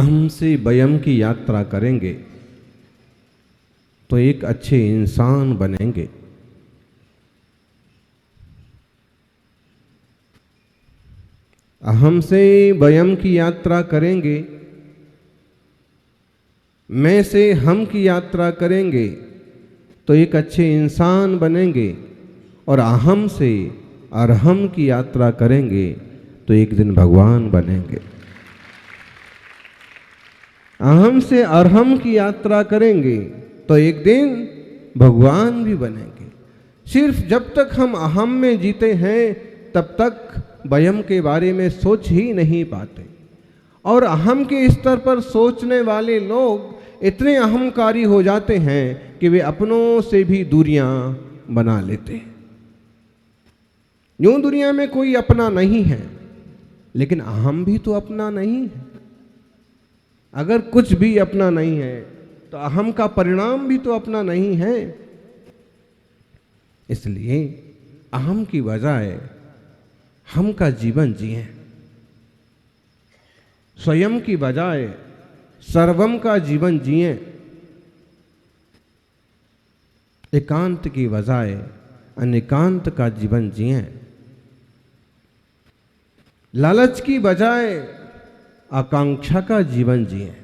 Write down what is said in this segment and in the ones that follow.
अहम से वयम की यात्रा करेंगे तो एक अच्छे इंसान बनेंगे। अहम से वयम की यात्रा करेंगे, मैं से हम की यात्रा करेंगे तो एक अच्छे इंसान बनेंगे। और अहम से अरहम की यात्रा करेंगे तो एक दिन भगवान बनेंगे। अहम से अरहम की यात्रा करेंगे तो एक दिन भगवान भी बनेंगे। सिर्फ जब तक हम अहम में जीते हैं तब तक वयम के बारे में सोच ही नहीं पाते। और अहम के स्तर पर सोचने वाले लोग इतने अहंकारी हो जाते हैं कि वे अपनों से भी दूरियां बना लेते हैं। यूं दुनिया में कोई अपना नहीं है, लेकिन अहम भी तो अपना नहीं है। अगर कुछ भी अपना नहीं है तो अहम का परिणाम भी तो अपना नहीं है। इसलिए अहम की बजाय हम का जीवन जिएं, स्वयं की बजाय सर्वम का जीवन जिएं, एकांत की बजाय अनेकांत का जीवन जिएं, लालच की बजाय आकांक्षा का जीवन जिएं।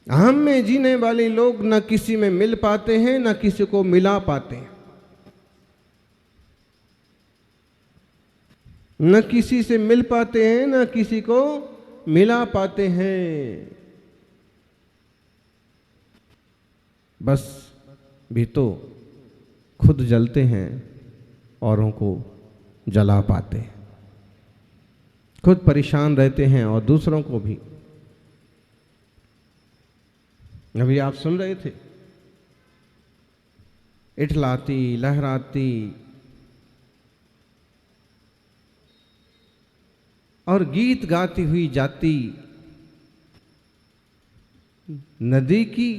अहम में जीने वाले लोग न किसी में मिल पाते हैं, न किसी को मिला पाते हैं, न किसी से मिल पाते हैं, न किसी को मिला पाते हैं। बस भी तो खुद जलते हैं, औरों को जला पाते हैं। खुद परेशान रहते हैं और दूसरों को भी। अभी आप सुन रहे थे, इठलाती लहराती और गीत गाती हुई जाती नदी की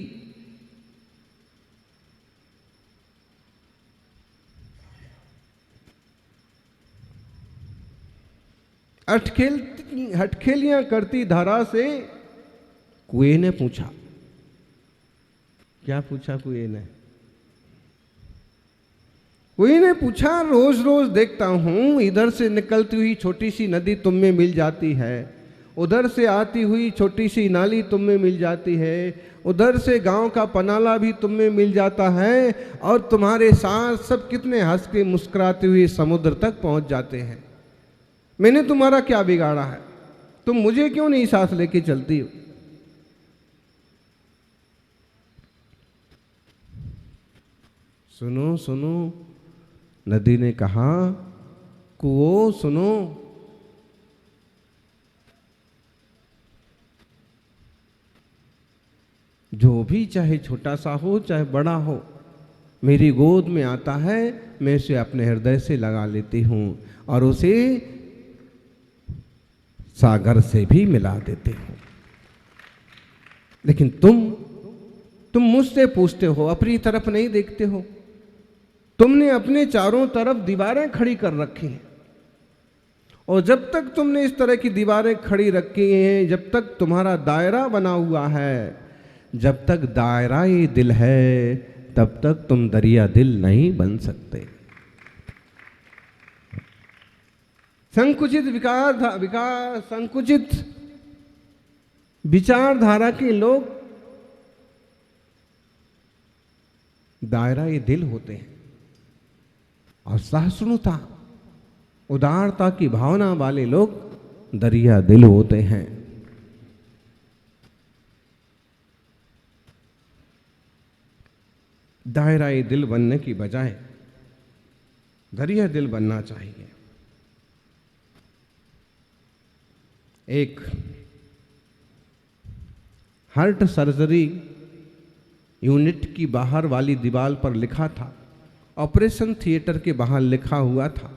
हटखेलियां करती धारा से कुएं ने पूछा। क्या पूछा कुएं ने? कुएं ने पूछा, रोज रोज देखता हूं इधर से निकलती हुई छोटी सी नदी तुम में मिल जाती है, उधर से आती हुई छोटी सी नाली तुम में मिल जाती है, उधर से गांव का पनाला भी तुम में मिल जाता है, और तुम्हारे साथ सब कितने हंस के मुस्कुराते हुए समुद्र तक पहुंच जाते हैं। मैंने तुम्हारा क्या बिगाड़ा है? तुम मुझे क्यों नहीं साथ लेके चलती हो? सुनो सुनो, नदी ने कहा, कुओं सुनो, जो भी चाहे छोटा सा हो चाहे बड़ा हो, मेरी गोद में आता है, मैं उसे अपने हृदय से लगा लेती हूं और उसे सागर से भी मिला देती हूं। लेकिन तुम मुझसे पूछते हो, अपनी तरफ नहीं देखते हो। तुमने अपने चारों तरफ दीवारें खड़ी कर रखी हैं, और जब तक तुमने इस तरह की दीवारें खड़ी रखी हैं, जब तक तुम्हारा दायरा बना हुआ है, जब तक दायरा ये दिल है, तब तक तुम दरिया दिल नहीं बन सकते। संकुचित विचारधारा के लोग दायरा ये दिल होते हैं, और सहिष्णुता उदारता की भावना वाले लोग दरिया दिल होते हैं। दायरा ये दिल बनने की बजाय दरिया दिल बनना चाहिए। एक हार्ट सर्जरी यूनिट की बाहर वाली दीवार पर लिखा था, ऑपरेशन थिएटर के बाहर लिखा हुआ था,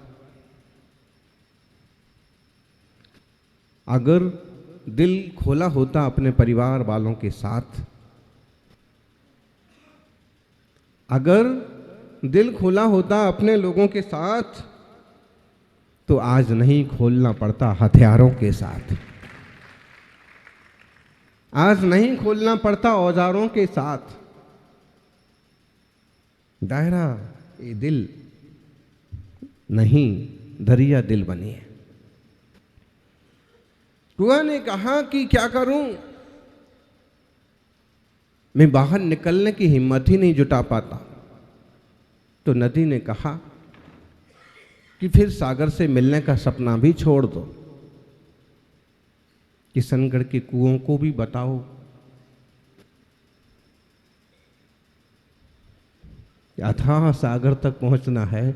अगर दिल खोला होता अपने परिवार वालों के साथ, अगर दिल खुला होता अपने लोगों के साथ तो आज नहीं खोलना पड़ता हथियारों के साथ, आज नहीं खोलना पड़ता औजारों के साथ। दायरा ये दिल नहीं, दरिया दिल बनी है। कुआं ने कहा कि क्या करूं, मैं बाहर निकलने की हिम्मत ही नहीं जुटा पाता। तो नदी ने कहा कि फिर सागर से मिलने का सपना भी छोड़ दो, किशनगढ़ के कुओं को भी बताओ कि अथाह सागर तक पहुंचना है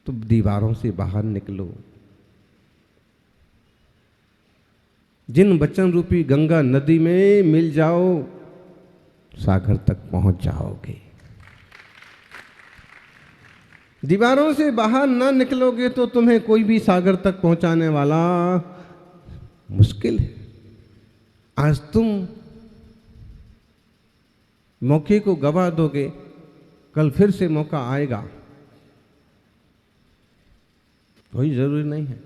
तो दीवारों से बाहर निकलो। जिन वचन रूपी गंगा नदी में मिल जाओ, सागर तक पहुंच जाओगे। दीवारों से बाहर ना निकलोगे तो तुम्हें कोई भी सागर तक पहुंचाने वाला मुश्किल है। आज तुम मौके को गवा दोगे, कल फिर से मौका आएगा, कोई जरूरी नहीं है।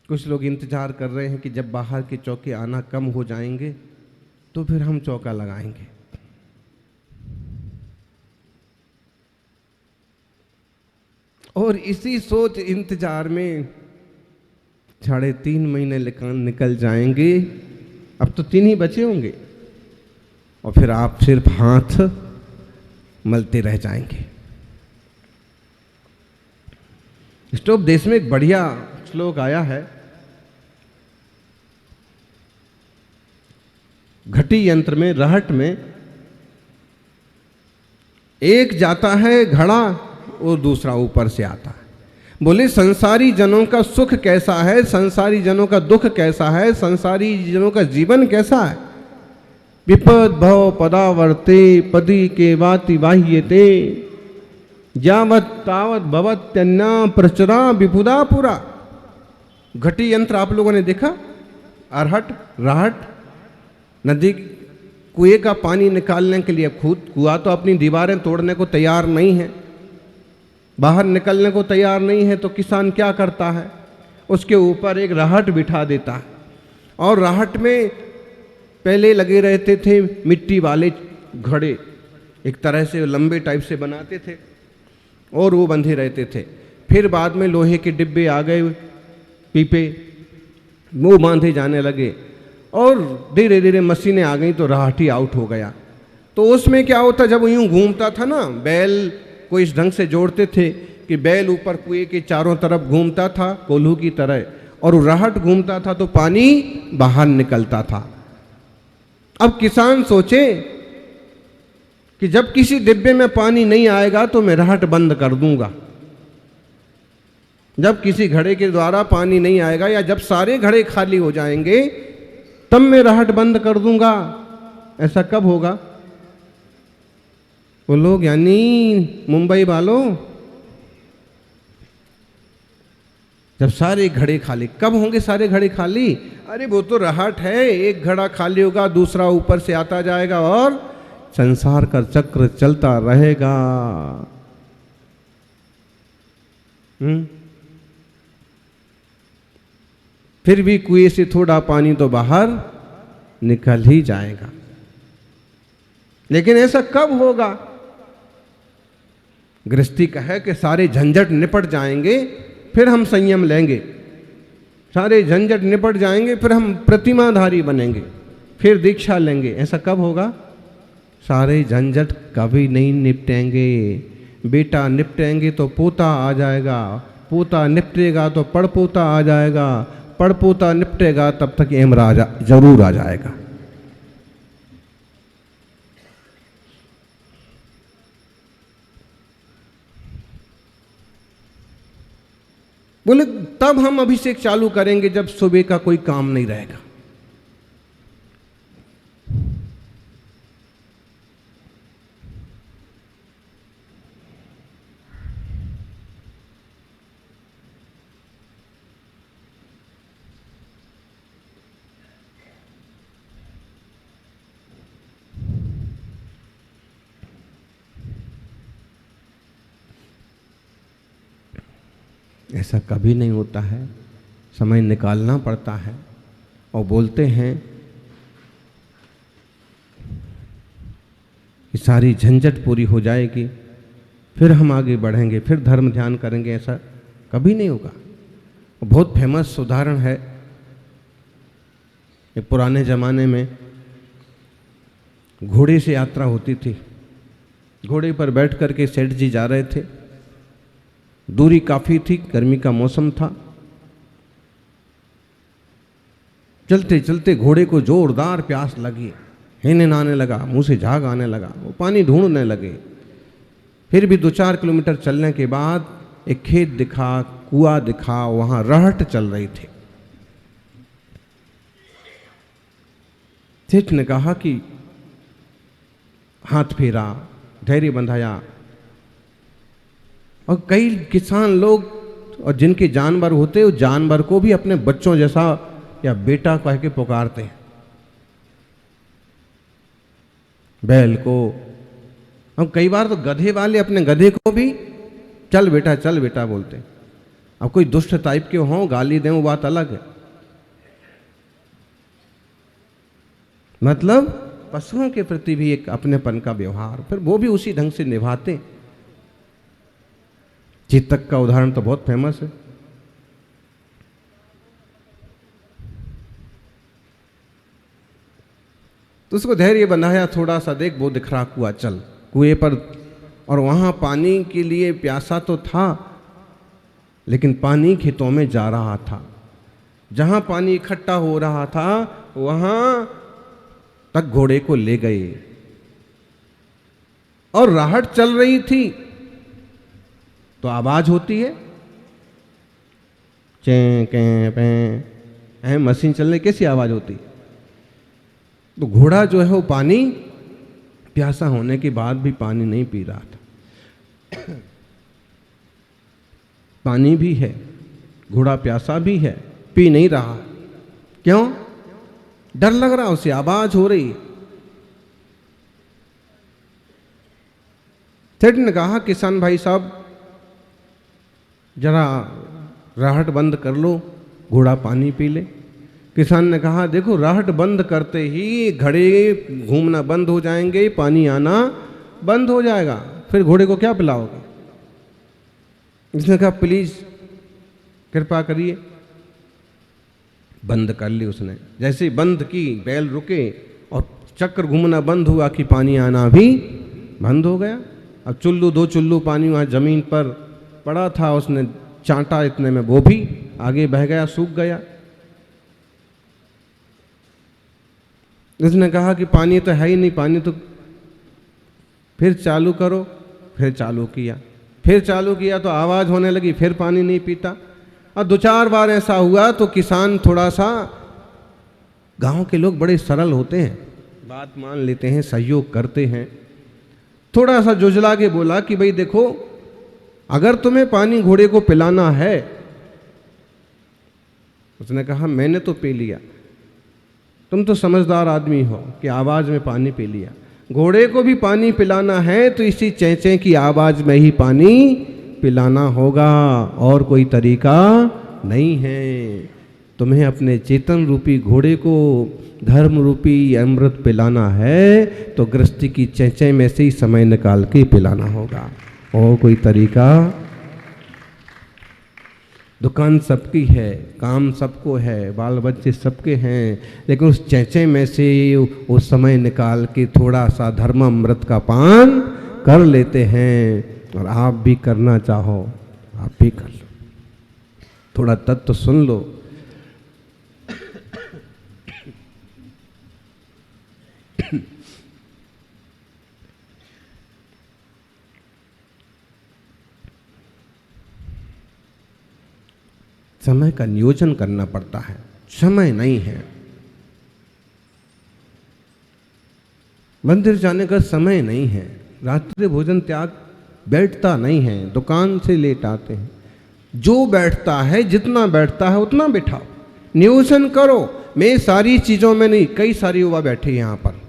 कुछ लोग इंतजार कर रहे हैं कि जब बाहर के चौके आना कम हो जाएंगे तो फिर हम चौका लगाएंगे। और इसी सोच इंतजार में 3.5 महीने निकल जाएंगे। अब तो 3 ही बचे होंगे और फिर आप सिर्फ हाथ मलते रह जाएंगे। स्टॉप देश में एक बढ़िया श्लोक आया है, घटी यंत्र में, रहट में एक जाता है घड़ा और दूसरा ऊपर से आता है। बोले संसारी जनों का सुख कैसा है, संसारी जनों का दुख कैसा है, संसारी जनों का जीवन कैसा है। विपद भव पदावर्ते पदी के वाति वाह्यते यावत तावत भवत्यन्ना प्रचुरा विपुदा पुरा। घटी यंत्र आप लोगों ने देखा, अरहट राहट नदी कुएं का पानी निकालने के लिए खुद कुआं तो अपनी दीवारें तोड़ने को तैयार नहीं है, बाहर निकलने को तैयार नहीं है, तो किसान क्या करता है, उसके ऊपर एक राहट बिठा देता है। और राहट में पहले लगे रहते थे मिट्टी वाले घड़े, एक तरह से लंबे टाइप से बनाते थे और वो बंधे रहते थे। फिर बाद में लोहे के डिब्बे आ गए, पीपे, वो बांधे जाने लगे और धीरे धीरे मशीनें आ गई तो राहट ही आउट हो गया। तो उसमें क्या होता, जब यूं घूमता था ना, बैल को इस ढंग से जोड़ते थे कि बैल ऊपर कुएं के चारों तरफ घूमता था कोल्हू की तरह और राहट घूमता था तो पानी बाहर निकलता था। अब किसान सोचे कि जब किसी डिब्बे में पानी नहीं आएगा तो मैं राहट बंद कर दूंगा। जब किसी घड़े के द्वारा पानी नहीं आएगा या जब सारे घड़े खाली हो जाएंगे तब मैं राहट बंद कर दूंगा। ऐसा कब होगा? वो लोग यानी मुंबई वालों, जब सारे घड़े खाली। कब होंगे सारे घड़े खाली? अरे वो तो राहट है, एक घड़ा खाली होगा दूसरा ऊपर से आता जाएगा और संसार का चक्र चलता रहेगा। फिर भी कुएं से थोड़ा पानी तो बाहर निकल ही जाएगा। लेकिन ऐसा कब होगा? गृहस्थी कहे कि सारे झंझट निपट जाएंगे फिर हम संयम लेंगे, सारे झंझट निपट जाएंगे फिर हम प्रतिमाधारी बनेंगे, फिर दीक्षा लेंगे। ऐसा कब होगा? सारे झंझट कभी नहीं निपटेंगे। बेटा निपटेंगे तो पोता आ जाएगा, पोता निपटेगा तो पड़पोता आ जाएगा, पड़पोता निपटेगा तब तक यमराज जरूर आ जाएगा। बोले तब हम अभिषेक चालू करेंगे जब सुबह का कोई काम नहीं रहेगा। ऐसा कभी नहीं होता है, समय निकालना पड़ता है। और बोलते हैं कि सारी झंझट पूरी हो जाएगी, फिर हम आगे बढ़ेंगे, फिर धर्म ध्यान करेंगे, ऐसा कभी नहीं होगा। बहुत फेमस उदाहरण है, एक पुराने ज़माने में घोड़े से यात्रा होती थी। घोड़े पर बैठ करके सेठ जी जा रहे थे, दूरी काफ़ी थी, गर्मी का मौसम था। चलते चलते घोड़े को जोरदार प्यास लगी, हिन आने लगा, मुंह से झाग आने लगा, वो पानी ढूंढने लगे। फिर भी 2-4 किलोमीटर चलने के बाद एक खेत दिखा, कुआं दिखा, वहां रहट चल रही थी। सेठ ने कहा कि हाथ फेरा, धैर्य बंधाया। और कई किसान लोग और जिनके जानवर होते, उस जानवर को भी अपने बच्चों जैसा या बेटा कह के पुकारते हैं। बैल को, अब कई बार तो गधे वाले अपने गधे को भी चल बेटा बोलते हैं। अब कोई दुष्ट टाइप के हों, गाली दें, वो बात अलग है। मतलब पशुओं के प्रति भी एक अपनेपन का व्यवहार, फिर वो भी उसी ढंग से निभाते। चेतक का उदाहरण तो बहुत फेमस है। तो उसको धैर्य बनाया, थोड़ा सा देख वो दिख रहा कुआं, चल कुएं पर। और वहां पानी के लिए प्यासा तो था, लेकिन पानी खेतों में जा रहा था। जहां पानी इकट्ठा हो रहा था वहां तक घोड़े को ले गए। और राहट चल रही थी तो आवाज होती है, चे के पे, मशीन चलने कैसी आवाज होती। तो घोड़ा जो है वो पानी, प्यासा होने के बाद भी पानी नहीं पी रहा था। पानी भी है, घोड़ा प्यासा भी है, पी नहीं रहा। क्यों? डर लग रहा उसे, आवाज हो रही। सेठ ने कहा, किसान भाई साहब जरा राहट बंद कर लो, घोड़ा पानी पी ले। किसान ने कहा, देखो राहट बंद करते ही घड़े घूमना बंद हो जाएंगे, पानी आना बंद हो जाएगा, फिर घोड़े को क्या पिलाओगे। उसने कहा, प्लीज कृपा करिए। बंद कर ली उसने। जैसे ही बंद की, बैल रुके और चक्र घूमना बंद हुआ कि पानी आना भी बंद हो गया। अब चुल्लू 2 चुल्लू पानी वहाँ जमीन पर पड़ा था, उसने चांटा, इतने में वो भी आगे बह गया, सूख गया। उसने कहा कि पानी तो है ही नहीं, पानी तो फिर चालू करो। फिर चालू किया तो आवाज़ होने लगी, फिर पानी नहीं पीता। और 2-4 बार ऐसा हुआ तो किसान थोड़ा सा, गांव के लोग बड़े सरल होते हैं, बात मान लेते हैं, सहयोग करते हैं। थोड़ा सा जुझला के बोला कि भाई देखो, अगर तुम्हें पानी घोड़े को पिलाना है। उसने कहा, मैंने तो पी लिया, तुम तो समझदार आदमी हो कि आवाज़ में पानी पी लिया। घोड़े को भी पानी पिलाना है तो इसी चेंचे की आवाज़ में ही पानी पिलाना होगा, और कोई तरीका नहीं है। तुम्हें अपने चेतन रूपी घोड़े को धर्म रूपी अमृत पिलाना है तो गृहस्थी की चेंचे में से ही समय निकाल के पिलाना होगा, और कोई तरीका। दुकान सबकी है, काम सबको है, बाल बच्चे सबके हैं, लेकिन उस चेंचे में से उस समय निकाल के थोड़ा सा धर्म अमृत का पान कर लेते हैं। और आप भी करना चाहो, आप भी कर लो, थोड़ा तत्व सुन लो। समय का नियोजन करना पड़ता है, समय नहीं है। मंदिर जाने का समय नहीं है, रात्रि भोजन त्याग बैठता नहीं है, दुकान से लेट आते हैं। जो बैठता है, जितना बैठता है उतना बैठाओ, नियोजन करो। मैं सारी चीज़ों में नहीं, कई सारे युवा बैठे यहाँ पर,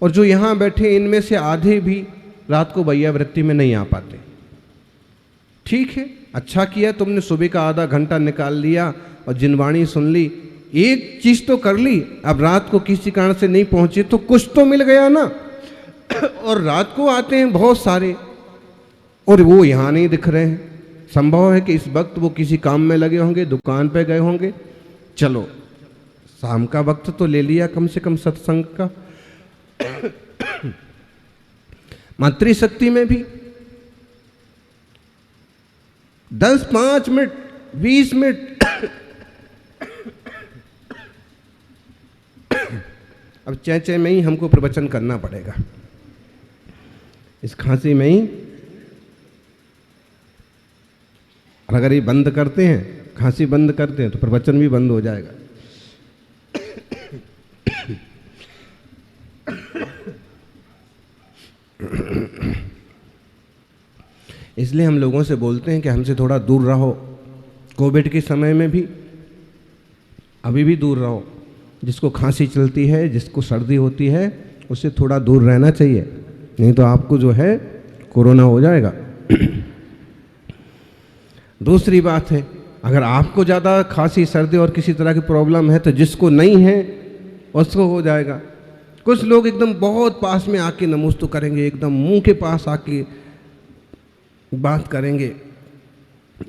और जो यहाँ बैठे इनमें से आधे भी रात को वैयावृत्ति में नहीं आ पाते। ठीक है, अच्छा किया तुमने, सुबह का आधा घंटा निकाल लिया और जिनवाणी सुन ली, एक चीज तो कर ली। अब रात को किसी कारण से नहीं पहुंचे तो कुछ तो मिल गया ना। और रात को आते हैं बहुत सारे और वो यहाँ नहीं दिख रहे हैं। संभव है कि इस वक्त वो किसी काम में लगे होंगे, दुकान पे गए होंगे। चलो शाम का वक्त तो ले लिया कम से कम सत्संग का। मातृशक्ति में भी 10, 5 मिनट, 20 मिनट। अब चैचे में ही हमको प्रवचन करना पड़ेगा, इस खांसी में ही। और अगर ये बंद करते हैं, खांसी बंद करते हैं, तो प्रवचन भी बंद हो जाएगा। इसलिए हम लोगों से बोलते हैं कि हमसे थोड़ा दूर रहो। कोविड के समय में भी, अभी भी दूर रहो। जिसको खांसी चलती है, जिसको सर्दी होती है, उससे थोड़ा दूर रहना चाहिए, नहीं तो आपको जो है कोरोना हो जाएगा। दूसरी बात है, अगर आपको ज़्यादा खांसी सर्दी और किसी तरह की प्रॉब्लम है तो जिसको नहीं है उसको हो जाएगा। कुछ लोग एकदम बहुत पास में आके नमस्ते करेंगे, एकदम मुंह के पास आके बात करेंगे।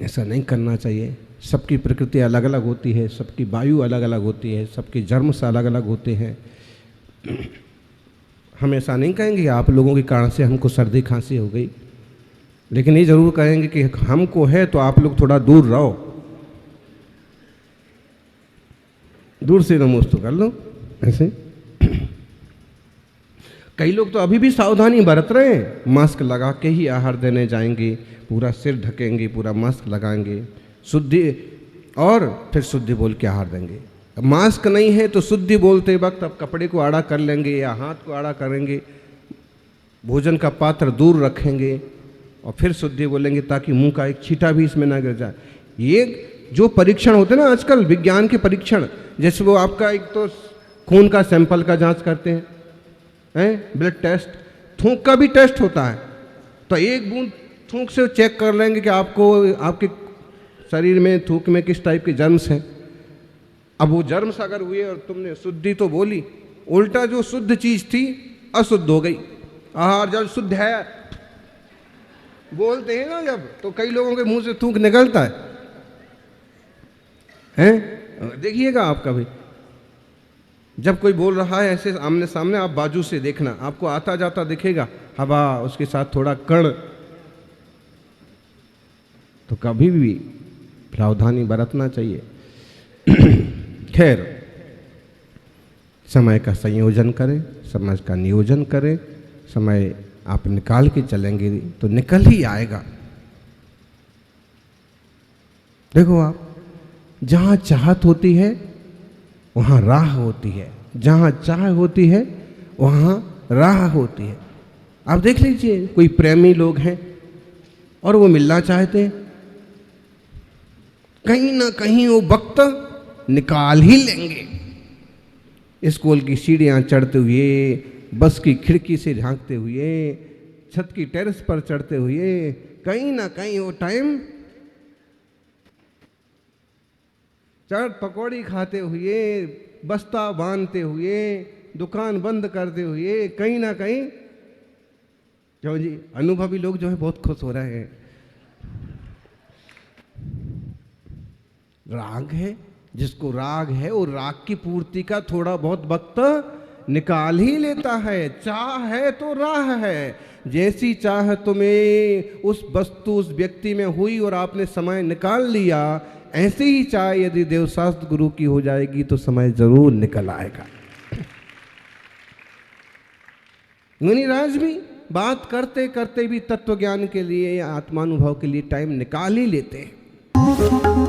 ऐसा नहीं करना चाहिए। सबकी प्रकृति अलग अलग होती है, सबकी वायु अलग अलग होती है, सबके जन्म से अलग अलग होते हैं। हम ऐसा नहीं कहेंगे कि आप लोगों के कारण से हमको सर्दी खांसी हो गई, लेकिन ये जरूर कहेंगे कि हमको है तो आप लोग थोड़ा दूर रहो, दूर से नमस्ते कर लो। ऐसे कई लोग तो अभी भी सावधानी बरत रहे हैं, मास्क लगा के ही आहार देने जाएंगे, पूरा सिर ढकेंगे, पूरा मास्क लगाएंगे, शुद्धि और फिर शुद्धि बोल के आहार देंगे। मास्क नहीं है तो शुद्धि बोलते वक्त अब कपड़े को आड़ा कर लेंगे या हाथ को आड़ा करेंगे, भोजन का पात्र दूर रखेंगे और फिर शुद्धि बोलेंगे ताकि मुंह का एक छींटा भी इसमें ना गिर जाए। ये जो परीक्षण होते हैं ना आजकल, विज्ञान के परीक्षण, जैसे वो आपका एक तो खून का सैंपल का जांच करते हैं, ब्लड टेस्ट, थूक का भी टेस्ट होता है। तो एक बूंद थूक से चेक कर लेंगे कि आपको आपके शरीर में थूक में किस टाइप के जर्म्स हैं। अब वो जर्म्स अगर हुए और तुमने शुद्धि तो बोली, उल्टा जो शुद्ध चीज थी अशुद्ध हो गई। आहार जब शुद्ध है बोलते हैं ना जब, तो कई लोगों के मुंह से थूक निकलता है। देखिएगा आप कभी जब कोई बोल रहा है ऐसे आमने सामने, आप बाजू से देखना, आपको आता जाता दिखेगा हवा, उसके साथ थोड़ा कण, तो कभी भी सावधानी बरतना चाहिए। खैर, समय का संयोजन करें, समय का नियोजन करें। समय आप निकाल के चलेंगे तो निकल ही आएगा। देखो आप, जहां चाहत होती है वहां राह होती है, जहां चाह होती है वहां राह होती है। आप देख लीजिए, कोई प्रेमी लोग हैं और वो मिलना चाहते हैं, कहीं ना कहीं वो वक्त निकाल ही लेंगे। स्कूल की सीढ़ियां चढ़ते हुए, बस की खिड़की से झांकते हुए, छत की टेरेस पर चढ़ते हुए, कहीं ना कहीं वो टाइम चाट पकौड़ी खाते हुए, बस्ता बांधते हुए, दुकान बंद करते हुए, कहीं ना कहीं, क्यों जी, अनुभवी लोग जो है बहुत खुश हो रहे हैं। राग है, जिसको राग है वो राग की पूर्ति का थोड़ा बहुत वक्त निकाल ही लेता है। चाह है तो राह है, जैसी चाह तुम्हें उस वस्तु उस व्यक्ति में हुई और आपने समय निकाल लिया, ऐसे ही चाह यदि देवशास्त्र गुरु की हो जाएगी तो समय जरूर निकल आएगा। मुनिराज भी बात करते करते भी तत्व ज्ञान के लिए या आत्मानुभव के लिए टाइम निकाल ही लेते हैं।